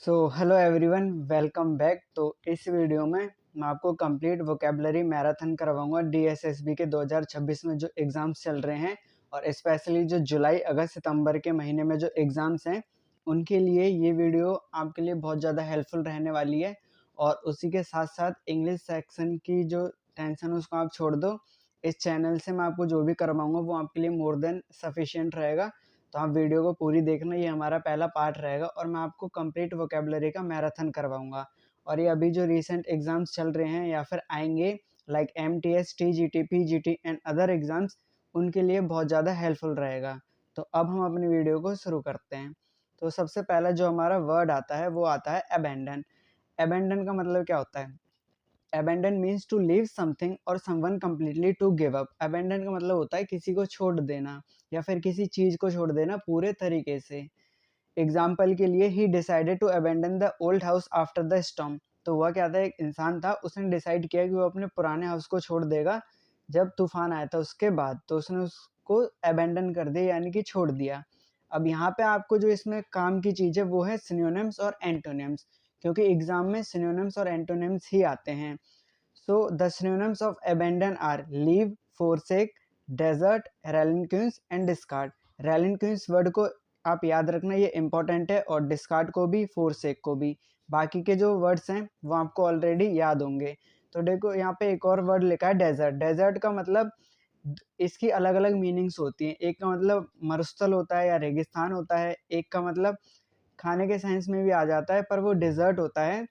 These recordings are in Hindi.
Hello everyone, welcome back. तो इस वीडियो में मैं आपको कंप्लीट वोकेबलरी मैराथन करवाऊंगा डीएसएसबी के 2026 में जो एग्ज़ाम्स चल रहे हैं, और स्पेशली जो जुलाई अगस्त सितंबर के महीने में जो एग्ज़ाम्स हैं उनके लिए ये वीडियो आपके लिए बहुत ज़्यादा हेल्पफुल रहने वाली है। और उसी के साथ साथ इंग्लिश सेक्शन की जो टेंशन है उसको आप छोड़ दो। इस चैनल से मैं आपको जो भी करवाऊँगा वो आपके लिए मोर देन सफिशिएंट रहेगा। तो आप वीडियो को पूरी देखना, ये हमारा पहला पार्ट रहेगा और मैं आपको कंप्लीट वोकेबलरी का मैराथन करवाऊंगा। और ये अभी जो रीसेंट एग्जाम्स चल रहे हैं या फिर आएंगे like MTS, TGT, PGT and other exams, उनके लिए बहुत ज़्यादा हेल्पफुल रहेगा। तो अब हम अपनी वीडियो को शुरू करते हैं। तो सबसे पहला जो हमारा वर्ड आता है वो आता है अबेंडन। अबेंडन का मतलब क्या होता है? abandon means to leave something or someone completely to give up। abandon का मतलब होता है किसी को छोड़ देना या फिर किसी चीज को छोड़ देना पूरे तरीके से। एग्जाम्पल के लिए ही decided to abandon the old house after the storm. तो हुआ क्या था, एक इंसान था, उसने डिसाइड किया कि वो अपने पुराने हाउस को छोड़ देगा जब तूफान आया था उसके बाद, तो उसने उसको abandon कर दिया यानी कि छोड़ दिया। अब यहाँ पे आपको जो इसमें काम की चीज़ है वो है सिनोनिम्स और एंटोनिम्स, क्योंकि एग्जाम में सिनोनिम्स और एंटोनिम्स ही आते हैं। So the synonyms of abandon are leave, forsake, desert, relinquish and discard। relinquish word को आप याद रखना, ये इंपॉर्टेंट है, और डिस्कार्ड को भी, forsake को भी। बाकी के जो वर्ड्स हैं वो आपको ऑलरेडी याद होंगे। तो देखो यहाँ पे एक और वर्ड लिखा है डेजर्ट। डेजर्ट का मतलब, इसकी अलग अलग मीनिंग्स होती हैं। एक का मतलब मरुस्थल होता है या रेगिस्तान होता है, एक का मतलब खाने के सेंस में भी आ जाता है पर वो डिजर्ट होता है,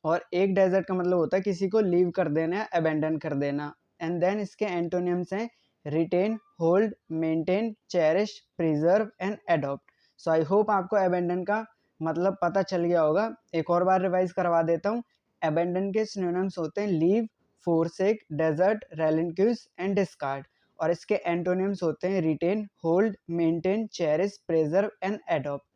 और एक डेजर्ट का मतलब होता है किसी को लीव कर देना या अबेंडन कर देना। एंड देन इसके एंटोनिम्स हैं retain, hold, maintain, cherish, preserve and adopt. So I hope आपको अबेंडन का मतलब पता चल गया होगा। एक और बार रिवाइज करवा देता हूँ। अबेंडन के सिनोनिम्स होते हैं leave, forsake, desert, relinquish and discard, और इसके एंटोनिम्स होते हैं retain, hold, maintain, cherish, preserve and adopt.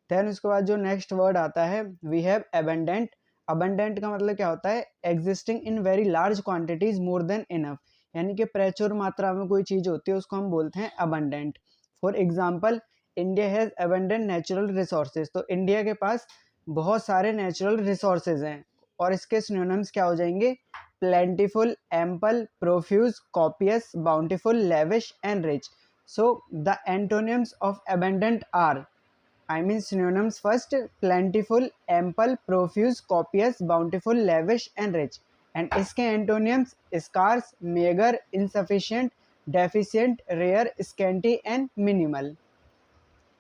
Then उसके बाद जो नेक्स्ट वर्ड आता है वी हैव अबंडेंट। अबंडेंट का मतलब क्या होता है? Existing in very large quantities more than enough, यानी कि प्रचुर मात्रा में कोई चीज होती है उसको हम बोलते हैं abundant. For example, India has abundant natural resources. तो इंडिया के पास बहुत सारे नेचुरल रिसोर्सेज हैं, और इसके सिनोनिम्स क्या हो जाएंगे? Plentiful, ample, profuse, copious, bountiful, lavish and rich. So the antonyms of abundant are, I mean synonyms first: plentiful, ample, profuse, copious, bountiful, lavish and rich. And इसके antonyms scarce, meager, insufficient, deficient, rare, scanty and minimal.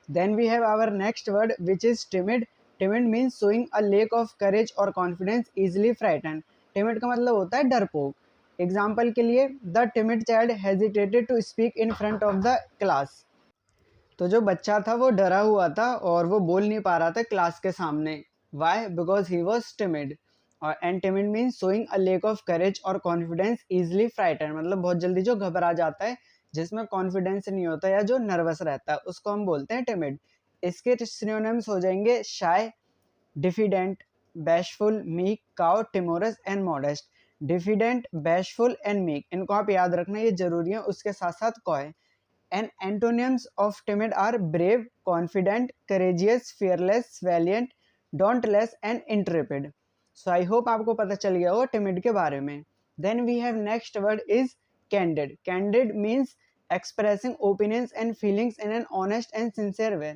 Then we have our next word which is timid. Timid means showing a lack of courage or confidence, easily frightened. Timid का मतलब होता है डरपोक। एग्जाम्पल के लिए, the timid child hesitated to speak in front of the class। तो जो बच्चा था वो डरा हुआ था और वो बोल नहीं पा रहा था क्लास के सामने। Why? Because he was timid. और and timid means showing a lack of courage और कॉन्फिडेंस, इजिली फ्राइटन, मतलब बहुत जल्दी जो घबरा जाता है, जिसमें कॉन्फिडेंस नहीं होता या जो नर्वस रहता है, उसको हम बोलते हैं टिमिड। इसके सिनोनिम्स हो जाएंगे shy, diffident, bashful, meek, cow, timorous and modest. Diffident, bashful and meek, इनको आप याद रखना, ये जरूरी है। उसके साथ साथ coy. And antonyms of timid are brave, confident, courageous, fearless, valiant, dauntless and intrepid। So I hope आपको पता चल गया होगा timid के बारे में। Then we have next word is candid। Candid means expressing opinions and feelings in an honest and sincere way।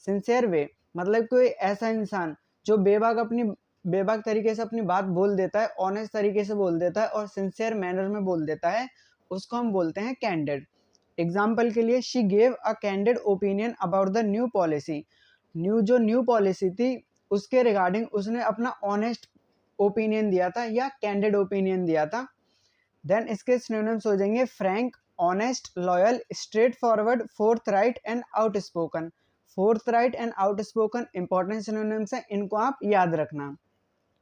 Sincere way मतलब कोई ऐसा इंसान जो बेबाक तरीके से अपनी बात बोल देता है, ऑनेस्ट तरीके से बोल देता है और सिंसियर मैनर में बोल देता है, उसको हम बोलते हैं कैंडिड। एग्जाम्पल के लिए, she gave a candid opinion about the new policy. New policy थी उसके रिगार्डिंग उसने अपना ऑनेस्ट ओपिनियन दिया था या कैंडिड ओपिनियन दिया था। देन इसके सिनोनिम्स हो जाएंगे frank, honest, loyal, straightforward, forthright and outspoken. Forthright and outspoken important synonyms हैं, इनको आप याद रखना।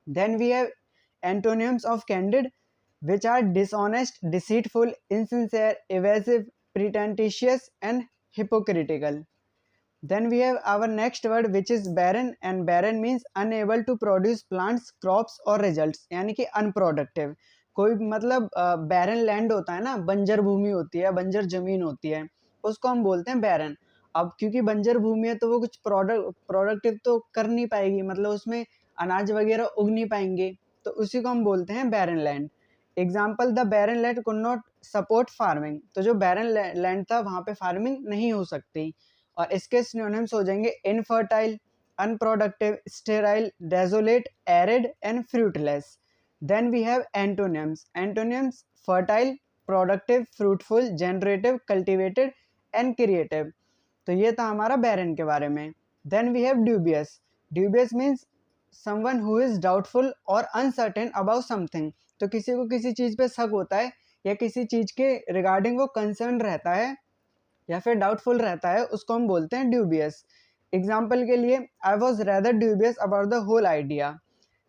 Then we have antonyms of candid which are dishonest, deceitful, insincere, evasive, pretentious and hypocritical। Then we have our next word which is barren, and barren means unable to produce plants, crops or results, यानी कि unproductive। कोई मतलब barren land होता है ना, बंजर भूमि होती है, बंजर जमीन होती है, उसको हम बोलते हैं barren। अब क्योंकि बंजर भूमि है तो वो कुछ प्रोडक्टिव तो कर नहीं पाएगी, मतलब उसमें अनाज वगैरह उग नहीं पाएंगे, तो उसी को हम बोलते हैं barren land. Example, the barren land could not support farming, तो जो बैरन लैंड था वहाँ पे फार्मिंग नहीं हो सकती। और इसके सिनोनिम्स हो जाएंगे infertile, unproductive, sterile, desolate, arid and fruitless. Then we have antonyms. Antonyms fertile, productive, fruitful, generative, cultivated and creative. तो ये था हमारा बैरन के बारे में। Then we have dubious. Dubious means someone who is doubtful और अनसर्टेन अबाउट समथिंग। तो किसी को किसी चीज़ पे शक होता है या किसी चीज़ के रिगार्डिंग वो कंसर्न रहता है या फिर डाउटफुल रहता है, उसको हम बोलते हैं ड्यूबियस। एग्जाम्पल के लिए, I was rather dubious about the whole idea.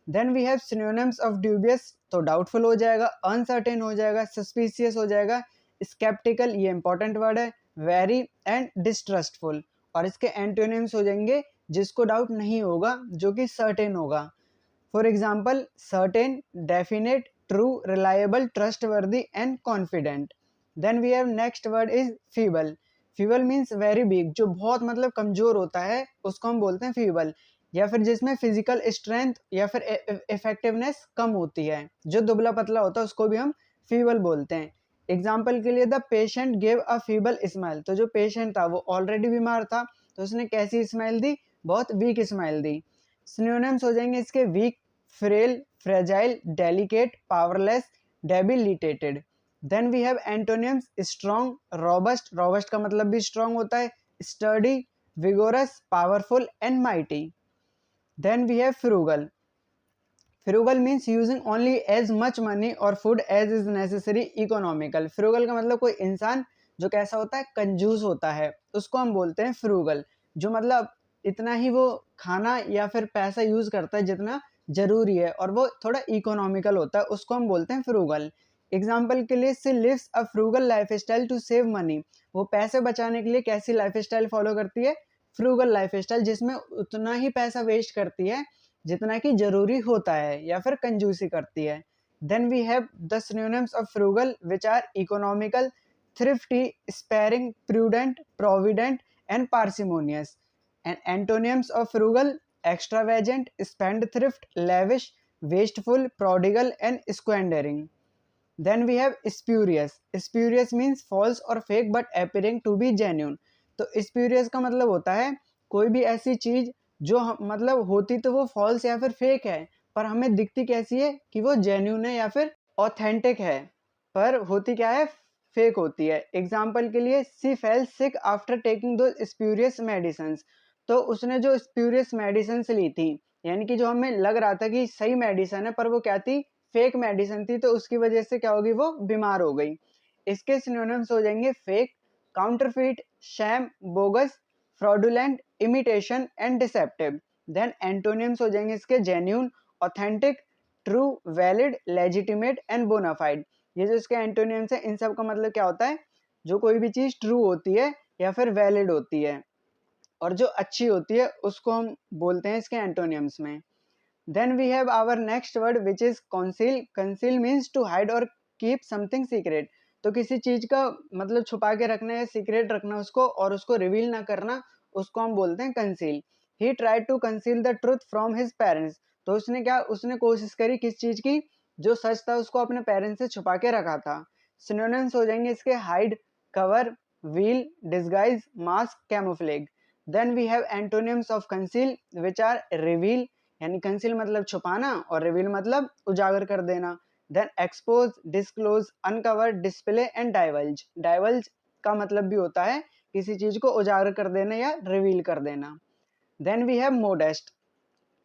Then we have synonyms of dubious, तो डाउटफुल हो जाएगा, अनसर्टेन हो जाएगा, सस्पिशियस हो जाएगा, स्केप्टिकल, ये इंपॉर्टेंट वर्ड है, वेरी एंड डिस्ट्रस्टफुल। और इसके एंटोनिम्स हो जाएंगे जिसको डाउट नहीं होगा, जो कि सर्टेन होगा। For example, certain, definite, true, reliable, trustworthy and confident. Then we have next word is feeble. Feeble means very weak, जो बहुत मतलब कमजोर होता है उसको हम बोलते हैं फीबल, या फिर जिसमें फिजिकल स्ट्रेंथ या फिर इफेक्टिवनेस कम होती है, जो दुबला पतला होता है उसको भी हम फीबल बोलते हैं। एग्जाम्पल के लिए, the patient gave a feeble smile, तो जो पेशेंट था वो ऑलरेडी बीमार था, तो उसने कैसी स्माइल दी, बहुत वीक स्माइल दी। सिनोनिम्स हो जाएंगे इसके weak, frail, fragile, delicate, powerless, debilitated. Then we have antonyms strong, robust, robust का मतलब भी स्ट्रॉन्ग होता है, sturdy, vigorous, powerful and mighty. Then we have frugal. Frugal means using only as much money और food as is necessary, economical. Frugal का मतलब कोई इंसान जो कैसा होता है, कंजूस होता है, उसको हम बोलते हैं फ्रूगल। जो मतलब इतना ही वो खाना या फिर पैसा यूज करता है जितना जरूरी है, और वो थोड़ा इकोनॉमिकल होता है, उसको हम बोलते हैं फ्रूगल। एग्जाम्पल के लिए, she lives a frugal lifestyle to save money, वो पैसे बचाने के लिए कैसी लाइफ स्टाइल फॉलो करती है, फ्रूगल लाइफ स्टाइल, जिसमें उतना ही पैसा वेस्ट करती है जितना कि जरूरी होता है या फिर कंजूसी करती है। Then we have the synonyms of frugal which are economical, thrifty, sparing, prudent, provident and parsimonious. And antonyms of frugal, extravagant, spendthrift, lavish, wasteful, prodigal and squandering. Then we have spurious. Spurious means false or fake but appearing to be genuine. तो spurious का मतलब होता है कोई भी ऐसी चीज जो मतलब होती तो वो फॉल्स या फिर फेक है, पर हमें दिखती कैसी है कि वो जेन्यून है या फिर ऑथेंटिक है, पर होती क्या है, फेक होती है। एग्जाम्पल के लिए, सी फेल सिक आफ्टर टेकिंग दो स्प्यूरियस मेडिसिन, तो उसने जो स्प्यूरियस मेडिसिन ली थी, यानी कि जो हमें लग रहा था कि सही मेडिसिन है पर वो क्या थी, फेक मेडिसिन थी, तो उसकी वजह से क्या होगी, वो बीमार हो गई। इसके सिनोनिम्स हो जाएंगे fake, counterfeit, sham, bogus, fraudulent, imitation and deceptive. Then antonyms हो जाएंगे इसके genuine, authentic, true, valid, legitimate and bona fide. ये जो इसके एंटोनिम्स है, इन सब का मतलब क्या होता है, जो कोई भी चीज ट्रू होती है या फिर वैलिड होती है और जो अच्छी होती है, उसको हम बोलते हैं इसके एंटोनिम्स में। Then we have our next word which is conceal. Conceal means to hide or keep something secret. तो किसी चीज का मतलब छुपा के रखना या सीक्रेट रखना उसको, और उसको रिवील ना करना, उसको हम बोलते हैं conceal. He tried to conceal the truth from his parents. तो उसने क्या, उसने कोशिश करी किस चीज की, जो सच था उसको अपने पेरेंट्स से छुपा के रखा था। सिनोनिम्स हो जाएंगे इसके hide, cover, veil, disguise, mask, camouflage. Then we have antonyms of conceal which are reveal, यानी कंसील मतलब छुपाना और रिवील मतलब उजागर कर देना। Then expose, disclose, uncover, display and divulge. Divulge का मतलब भी होता है किसी चीज को उजागर कर देना या रिवील कर देना। Then we have modest.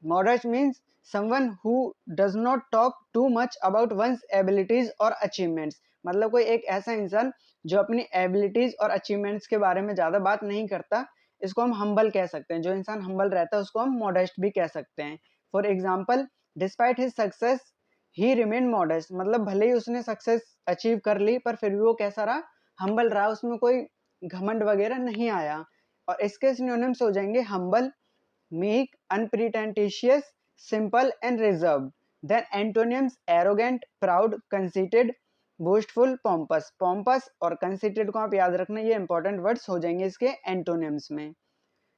Modest means someone who does not talk too much about one's abilities or achievements. मतलब कोई एक ऐसा इंसान जो अपनी एबिलिटीज और अचीवमेंट्स के बारे में ज़्यादा बात नहीं करता, इसको हम हम्बल कह सकते हैं। जो इंसान हम्बल रहता है उसको हम मॉडेस्ट भी कह सकते हैं। For example, despite his success he remain modest, मतलब भले ही उसने सक्सेस अचीव कर ली पर फिर भी वो कैसा रहा, हम्बल रहा, उसमें कोई घमंड वगैरह नहीं आया। और इसके सिनोनिम्स हो जाएंगे humble, meek, unpretentious, simple and reserved. Then antonyms arrogant, proud, conceited, boastful, pompous. Pompous और कंसिटेड को आप याद रखना, ये इंपॉर्टेंट वर्ड्स हो जाएंगे इसके एंटोनिम्स में।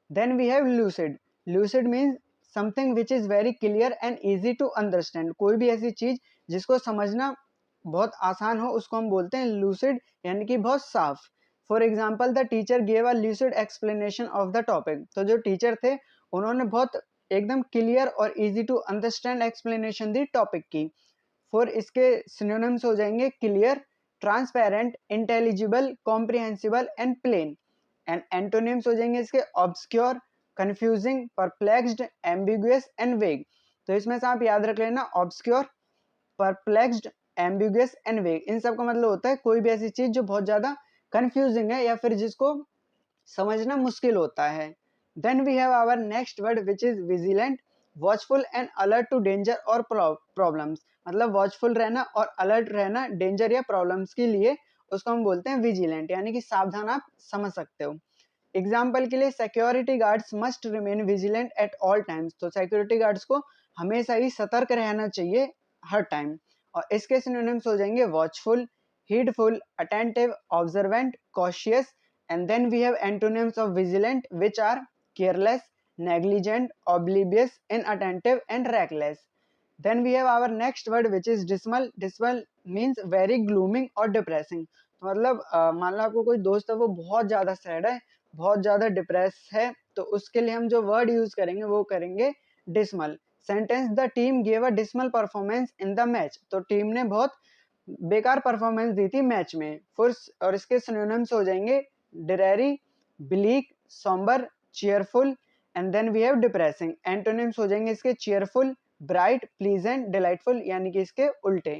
Then we have lucid. Lucid means something which is very clear and easy to understand. कोई भी ऐसी चीज जिसको समझना बहुत आसान हो उसको हम बोलते हैं लूसिड, यानी कि बहुत साफ। For example the teacher gave a lucid explanation of the topic. तो जो टीचर थे उन्होंने बहुत एकदम क्लियर और इजी टू अंडरस्टैंड एक्सप्लेनेशन दी टॉपिक की। फॉर इसके सिनोनिम्स हो जाएंगे clear, transparent, intelligible, comprehensible and plain. And antonyms हो जाएंगे इसके obscure, confusing, perplexed, ambiguous and vague. तो इसमें से आप याद रख लेना ऑब्सक्योर, परप्लेक्स्ड, एम्बिगुअस एंड वेग। इन सब का मतलब होता है कोई भी ऐसी चीज जो बहुत ज्यादा कंफ्यूजिंग है या फिर जिसको समझना मुश्किल होता है। Then we have our next word which is vigilant, watchful and alert to danger और प्रॉब्लम्स। मतलब वॉचफुल रहना और अलर्ट रहना डेंजर या प्रॉब्लम्स के लिए, उसको हम बोलते हैं विजिलेंट, यानी कि सावधान आप समझ सकते हो। एग्जाम्पल के लिए security guards must remain vigilant at all times. तो सिक्योरिटी गार्ड्स को हमेशा ही सतर्क रहना चाहिए हर टाइम। और इसके सिनोनिम्स हो जाएंगे watchful, heedful, attentive, observant, cautious, and then we have antonyms of vigilant, which are careless, negligent, oblivious, inattentive, and reckless. Then we have our next word which is dismal. Dismal means very glooming or depressing. तो मतलब मान लो आपको कोई दोस्त है वो बहुत ज़्यादा सैड है, बहुत ज़्यादा डिप्रेस है, तो उसके लिए हम जो वर्ड यूज करेंगे वो करेंगे dismal. Sentence the team gave a dismal performance in the match. तो टीम ने बहुत बेकार परफॉर्मेंस दी थी मैच में। फुर्स और इसके सिनोनिम्स हो जाएंगे dreary, bleak, sombre, cheerful, and then we have depressing. Antonyms हो जाएंगे इसके चीयरफुल, ब्राइट, प्लीजेंट, डिलाइटफुल, यानी कि इसके उल्टे।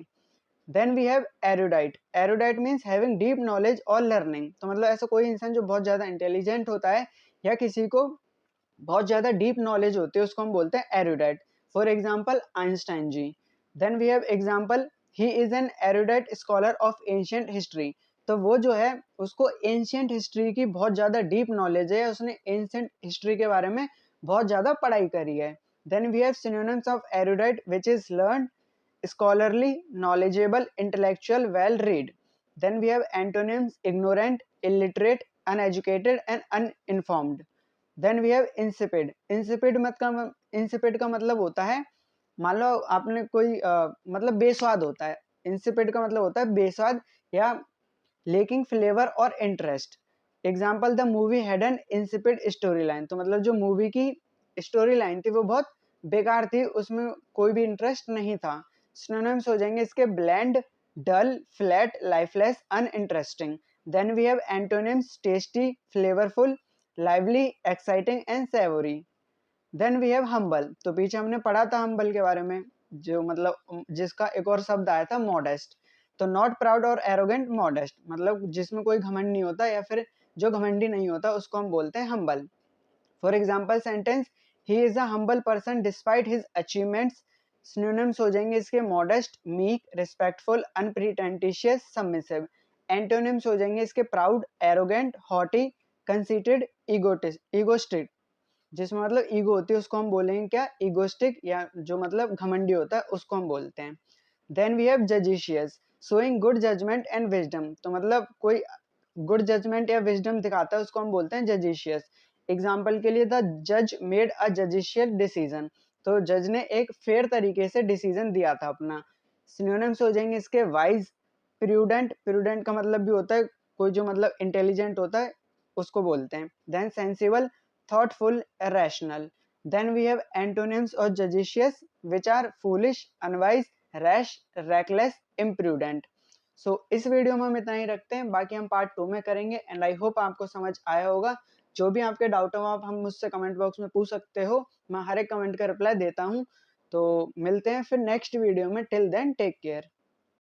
Then we have erudite. Erudite means having deep knowledge और लर्निंग। तो मतलब ऐसा कोई इंसान जो बहुत ज्यादा इंटेलिजेंट होता है या किसी को बहुत ज्यादा डीप नॉलेज होती है उसको हम बोलते हैं erudite. For example Einstein ji. Then we have example he is an erudite scholar of ancient history. तो वो जो है उसको एंशियंट हिस्ट्री की बहुत ज्यादा डीप नॉलेज है, उसने एंशियंट हिस्ट्री के बारे में बहुत ज्यादा पढ़ाई करी है। Then we have synonyms of erudite which is learn, scholarly, knowledgeable, intellectual, well read. Then we have antonyms ignorant, illiterate, uneducated, and uninformed. Then we have insipid. insipid का मतलब होता है, मान लो आपने कोई मतलब बेस्वाद होता है। insipid का मतलब होता है बेस्वाद या लेकिंग फ्लेवर और interest. Example the movie had an insipid story line. तो मतलब जो मूवी की स्टोरी लाइन थी वो बहुत बेकार थी, उसमें कोई भी इंटरेस्ट नहीं था। सिनोनिम्स हो जाएंगे इसके bland, dull, flat, lifeless, uninteresting. Then we have antonyms tasty, flavourful, lively, exciting and savoury. Then we have humble. तो पीछे हमने पढ़ा था हम्बल के बारे में, जो मतलब जिसका एक और शब्द आया था मॉडेस्ट। तो नॉट प्राउड और एरोगेंट, मॉडेस्ट, मतलब जिसमें कोई घमंड नहीं होता या फिर जो घमंडी नहीं होता उसको हम बोलते हैं humble. For example sentence he is a humble person despite his achievements. Synonyms हो जाएंगे इसके modest, meek, respectful, unpretentious, submissive. Antonyms हो जाएंगे इसके proud, arrogant, haughty, conceited, egoistic. जिसमें मतलब ईगो होती है उसको हम बोलेंगे क्या, ईगोस्टिक, या जो मतलब घमंडी होता है उसको हम बोलते हैं। देन वी हैव जजिशियस, showing good judgement and wisdom. तो मतलब कोई गुड जजमेंट या विजडम दिखाता है उसको हम बोलते हैं जजिशियस। एग्जाम्पल के लिए द जज मेड अ जजिशियल डिसीजन। तो जज ने एक फेयर तरीके से डिसीजन दिया था अपना। सिनोनिम्स हो जाएंगे इसके वाइज, प्रूडेंट, प्रूडेंट का मतलब भी होता है कोई जो मतलब इंटेलिजेंट होता है उसको बोलते हैं। Then sensible, thoughtful, irrational. Then we have antonyms of judicious, which are foolish, unwise, rash, reckless, imprudent. So इस वीडियो में हम इतना ही रखते हैं, बाकी हम पार्ट 2 में करेंगे। एंड आई होप आपको समझ आया होगा। जो भी आपके डाउट हो आप हम मुझसे कमेंट बॉक्स में पूछ सकते हो, मैं हर एक कमेंट का रिप्लाई देता हूँ। तो मिलते हैं फिर नेक्स्ट वीडियो में। Till then take care.